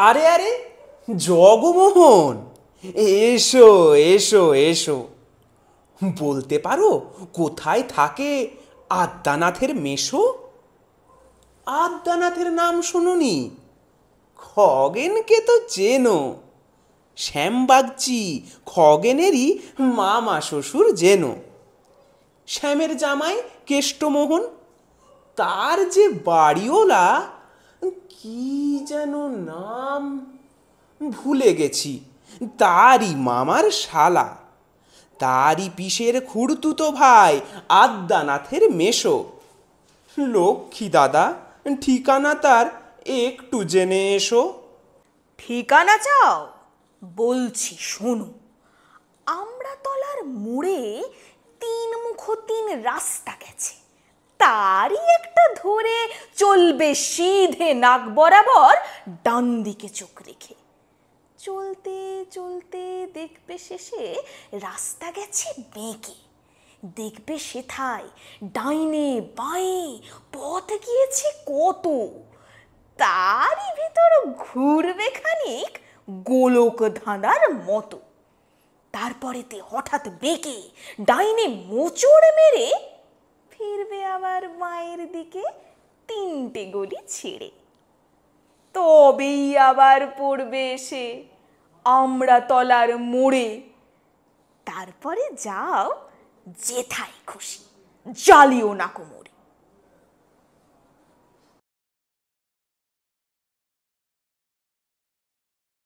আরে আরে, জগমোহন, এসো এসো এসো। বলতে পারো কোথায় থাকে আদ্যানাথের মেশো? আদ্যানাথের নাম শুনুনি? খগেনকে তো চেনো। শ্যামবাগচি খগেনেরই মামা শ্বশুর যেন। শ্যামের জামাই কেষ্টমোহন, তার যে বাড়িওলা, কি যেন নাম ভুলে গেছি, তারই মামার শালা, তারই পিসের খুড়তুতো ভাই আদ্যানাথের মেশো। লক্ষ্মী দাদা, ঠিকানা তার একটু জেনে এসো। ঠিকানা চাও? বলছি শোনো। আমড়াতলার মোড়ে তিন মুখ তিন রাস্তা গেছে, তারই একটা ধরে চলবে সিধে নাক বরাবর ডান দিকে চোখ রেখে। চলতে চলতে দেখবে শেষে রাস্তা গেছে বেঁকে। দেখবে সেথায় ডাইনে বাঁয়ে পথ গিয়েছে কত, তারই ভিতর ঘুরবে খানিক গোলক ধাঁধার মতো। তারপরেতে হঠাৎ বেঁকে ডাইনে মোচড় মেরে ফিরবে আবার মায়ের দিকে তিনটে গলি ছেড়ে। তবেই আবার পড়বে এসে আমড়াতলার মোড়ে। তারপরে যাও যেথায় খুশি, জ্বালিও না কোমরে।